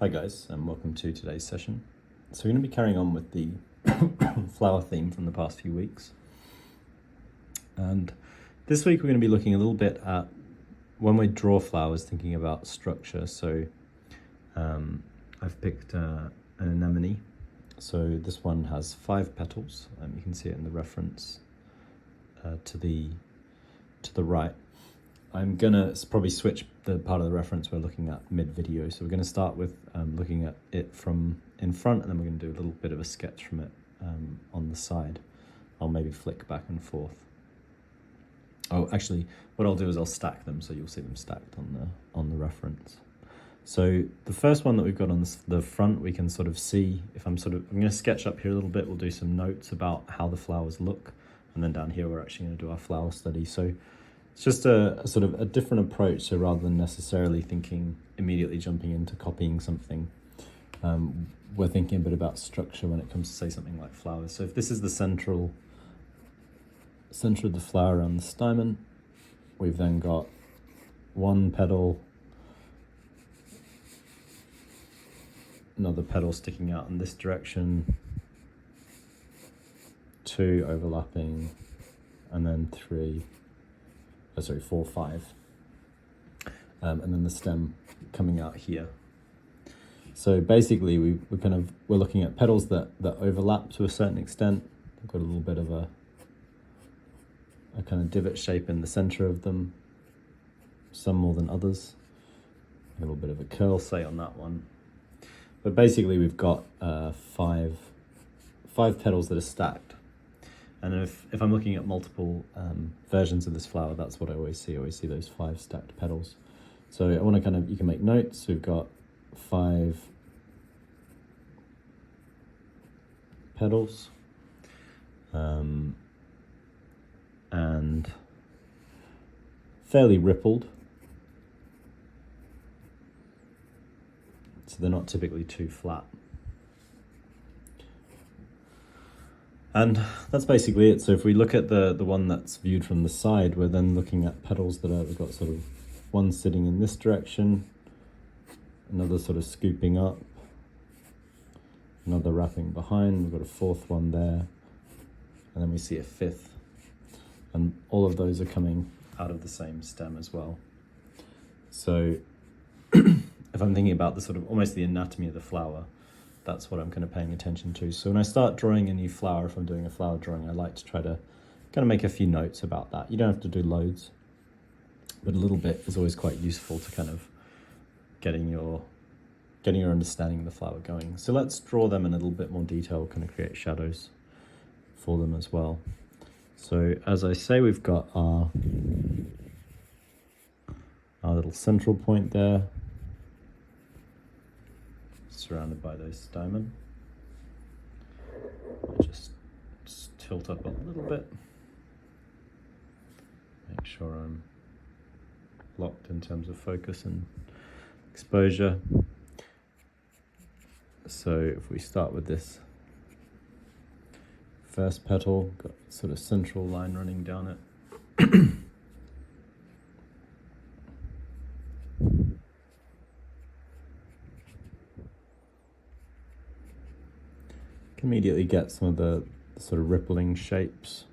Hi guys, and welcome to today's session. So we're going to be carrying on with the flower theme from the past few weeks. And this week we're going to be looking a little bit at when we draw flowers, thinking about structure. So I've picked an anemone. So this one has 5 petals. You can see it in the reference to the right. I'm gonna probably switch the part of the reference we're looking at mid-video. So we're gonna start with looking at it from in front, and then we're gonna do a little bit of a sketch from it on the side. I'll maybe flick back and forth. Oh, actually, what I'll do is I'll stack them, so you'll see them stacked on the reference. So the first one that we've got on the front, we can sort of see, I'm gonna sketch up here a little bit. We'll do some notes about how the flowers look. And then down here, we're actually gonna do our flower study. So it's just a sort of a different approach. So rather than necessarily immediately jumping into copying something, we're thinking a bit about structure when it comes to, say, something like flowers. So if this is the center of the flower around the stamen, we've then got one petal, another petal sticking out in this direction, 2 overlapping, and then 4, 5. And then the stem coming out here. So basically we're looking at petals that overlap to a certain extent. They've got a little bit of a kind of divot shape in the center of them, some more than others. A little bit of a curl, say, on that one. But basically we've got 5 petals that are stacked. And if I'm looking at multiple versions of this flower, that's what I always see. I always see those 5 stacked petals. So I want to you can make notes. We've got 5 petals. And fairly rippled. So they're not typically too flat. And that's basically it. So if we look at the one that's viewed from the side, we're then looking at petals that have got sort of one sitting in this direction, another sort of scooping up, another wrapping behind. We've got a 4th one there, and then we see a 5th. And all of those are coming out of the same stem as well. So if I'm thinking about the sort of almost the anatomy of the flower, that's what I'm kind of paying attention to. So when I start drawing a new flower, if I'm doing a flower drawing, I like to try to kind of make a few notes about that. You don't have to do loads, but a little bit is always quite useful to kind of getting your understanding of the flower going. So let's draw them in a little bit more detail, kind of create shadows for them as well. So as I say, we've got our little central point there, surrounded by those stamen. I'll just tilt up a little bit, make sure I'm locked in terms of focus and exposure. So if we start with this first petal, got sort of central line running down it. Can immediately get some of the sort of rippling shapes.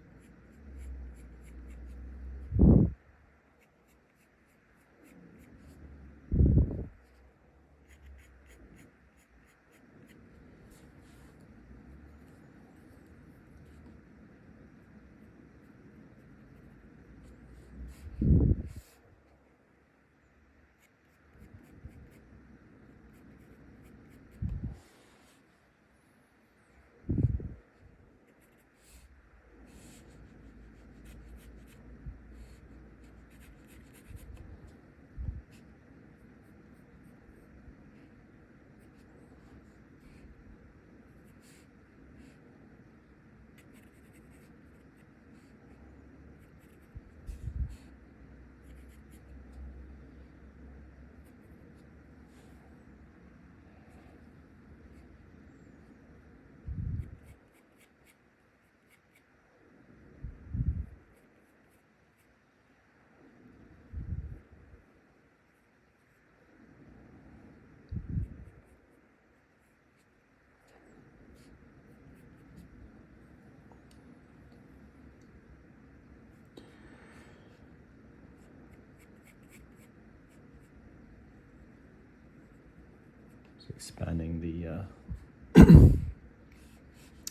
Just expanding the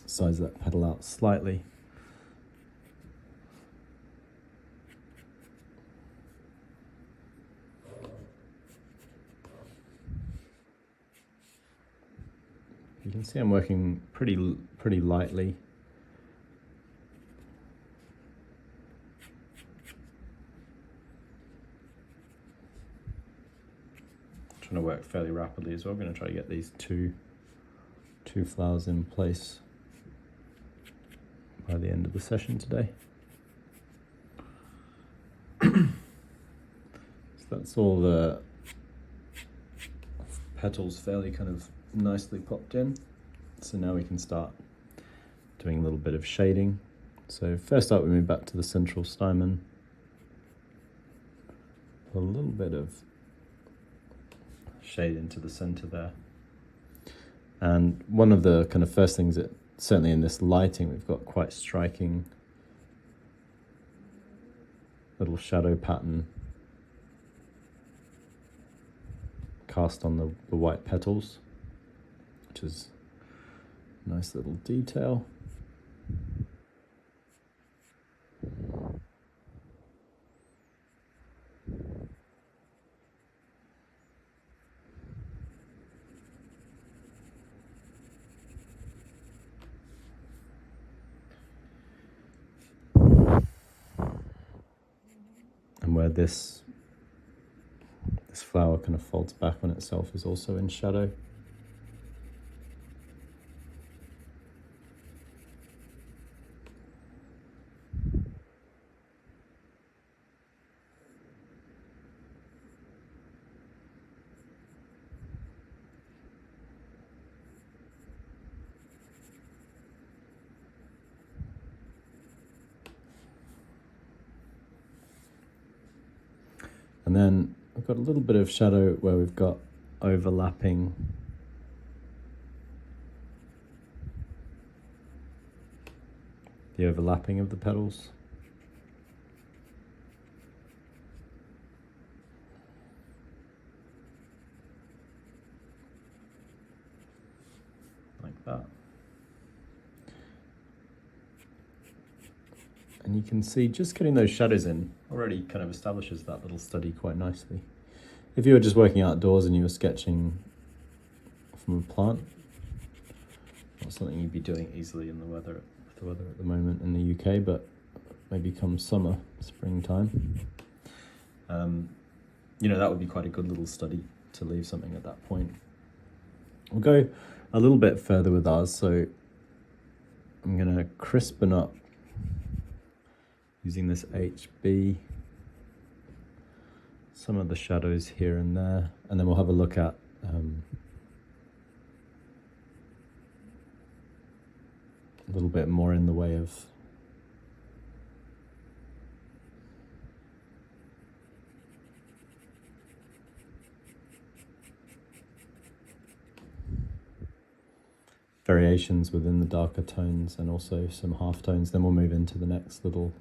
size of that petal out slightly. You can see I'm working pretty lightly. Trying to work fairly rapidly as well. I'm going to try to get these two flowers in place by the end of the session today. So that's all the petals fairly kind of nicely popped in. So now we can start doing a little bit of shading. So first up we move back to the central stamen. Put a little bit of shade into the center there. And one of the kind of first things that, certainly in this lighting, we've got quite striking little shadow pattern cast on the white petals, which is a nice little detail. And where this flower kind of folds back on itself is also in shadow. And then I've got a little bit of shadow where we've got overlapping of the petals. Like that. And you can see just getting those shadows in already kind of establishes that little study quite nicely. If you were just working outdoors and you were sketching from a plant, not something you'd be doing easily in with the weather at the moment in the UK, but maybe come summer, springtime, that would be quite a good little study to leave something at that point. We'll go a little bit further with ours, so I'm going to crispen up using this HB, some of the shadows here and there, and then we'll have a look at a little bit more in the way of variations within the darker tones and also some half tones. Then we'll move into the next little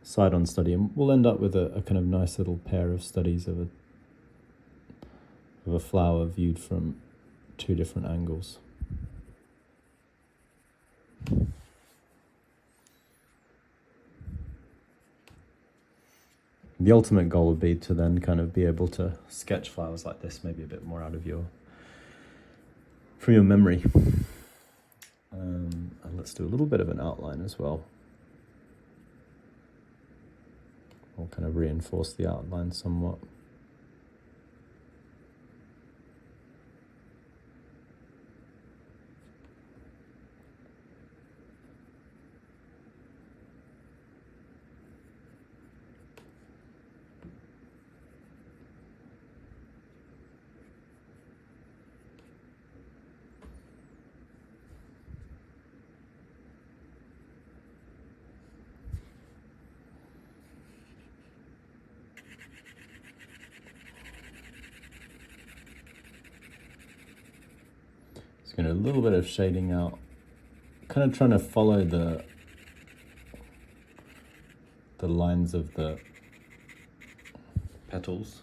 side-on study, and we'll end up with a kind of nice little pair of studies of a flower viewed from two different angles. The ultimate goal would be to then kind of be able to sketch flowers like this, maybe a bit more out of from your memory. And let's do a little bit of an outline as well. We'll kind of reinforce the outline somewhat. Just going to do a little bit of shading out, kind of trying to follow the lines of the petals.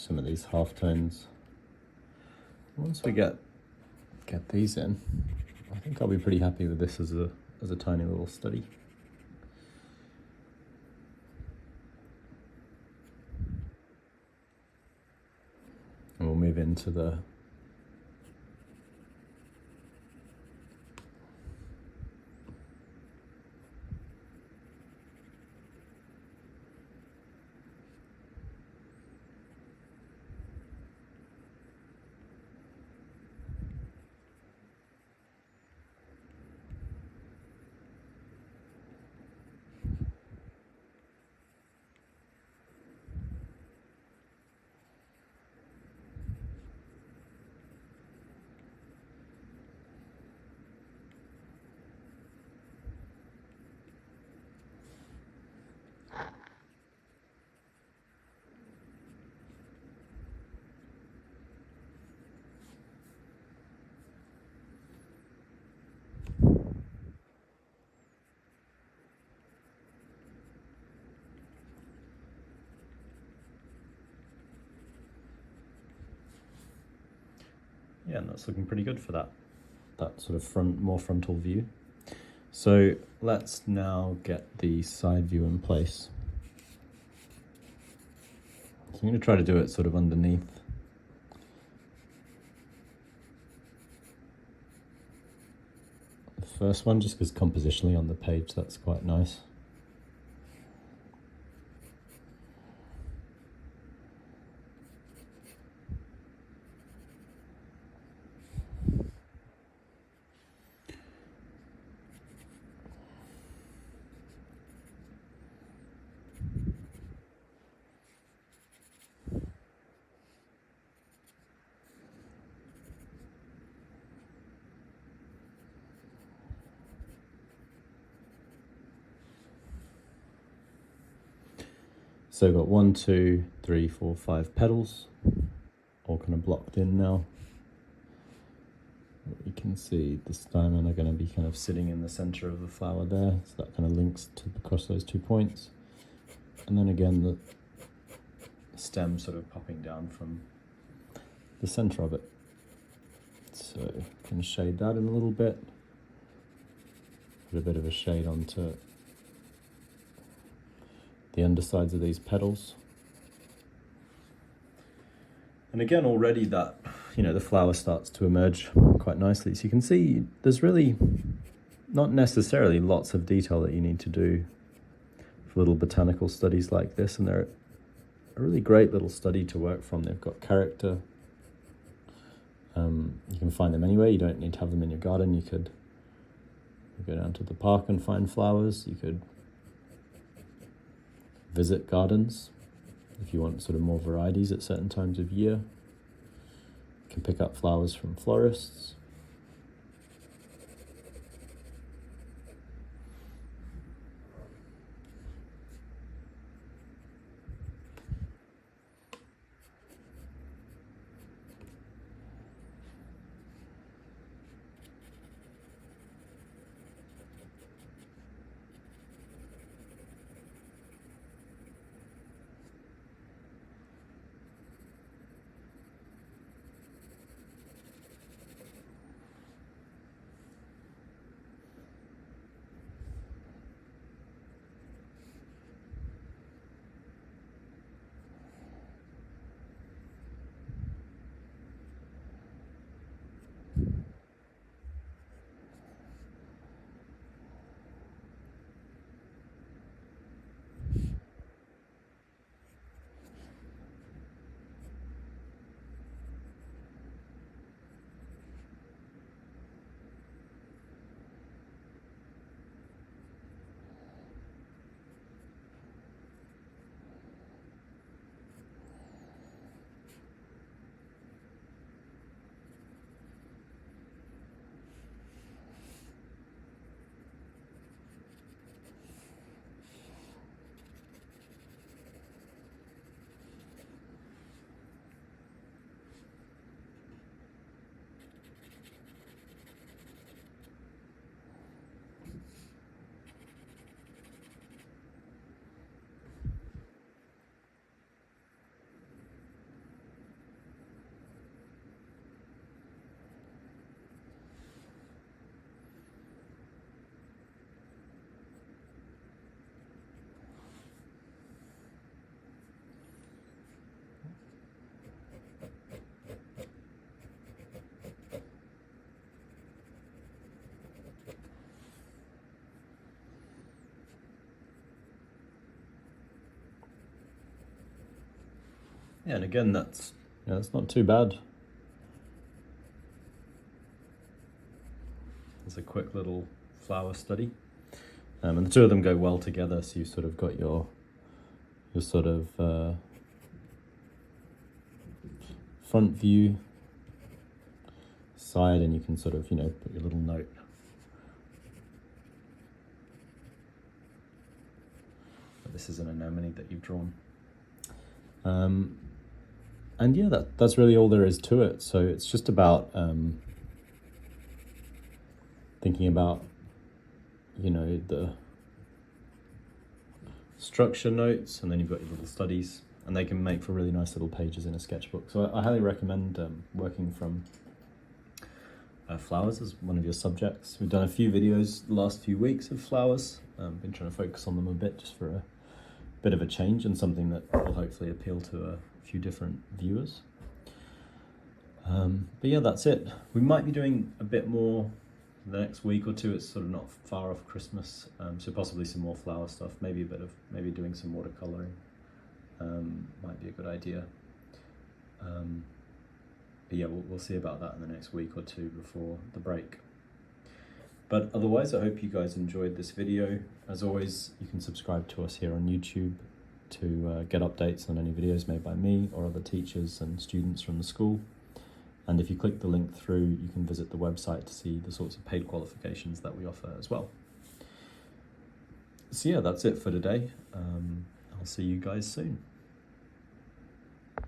some of these half tones. Once we get these in, I think I'll be pretty happy with this as a tiny little study. And we'll move into the yeah, and that's looking pretty good for that sort of more frontal view. So let's now get the side view in place. So I'm going to try to do it sort of underneath. The first one, just because compositionally on the page that's quite nice. So we've got 1, 2, 3, 4, 5 petals, all kind of blocked in now. You can see the stamen are going to be kind of sitting in the center of the flower there, so that kind of links across those 2 points. And then again, the stem sort of popping down from the center of it. So you can shade that in a little bit. Put a bit of a shade onto the undersides of these petals. And again, already that, the flower starts to emerge quite nicely. So you can see there's really not necessarily lots of detail that you need to do for little botanical studies like this. And they're a really great little study to work from. They've got character. You can find them anywhere. You don't need to have them in your garden. You could go down to the park and find flowers. You could visit gardens if you want sort of more varieties at certain times of year. You can pick up flowers from florists. Yeah, and again, that's not too bad. It's a quick little flower study, and the two of them go well together. So you sort of got your sort of front view, side, and you can sort of put your little note. This is an anemone that you've drawn. And yeah, that's really all there is to it. So it's just about thinking about, the structure notes, and then you've got your little studies, and they can make for really nice little pages in a sketchbook. So I highly recommend working from flowers as one of your subjects. We've done a few videos the last few weeks of flowers. Been trying to focus on them a bit just for a bit of a change and something that will hopefully appeal to a few different viewers. But yeah, that's it. We might be doing a bit more the next week or two. It's sort of not far off Christmas, so possibly some more flower stuff, maybe doing some watercoloring might be a good idea. But yeah, we'll see about that in the next week or two before the break. But otherwise, I hope you guys enjoyed this video. As always, you can subscribe to us here on YouTube to get updates on any videos made by me or other teachers and students from the school. And if you click the link through, you can visit the website to see the sorts of paid qualifications that we offer as well. So yeah, that's it for today. I'll see you guys soon.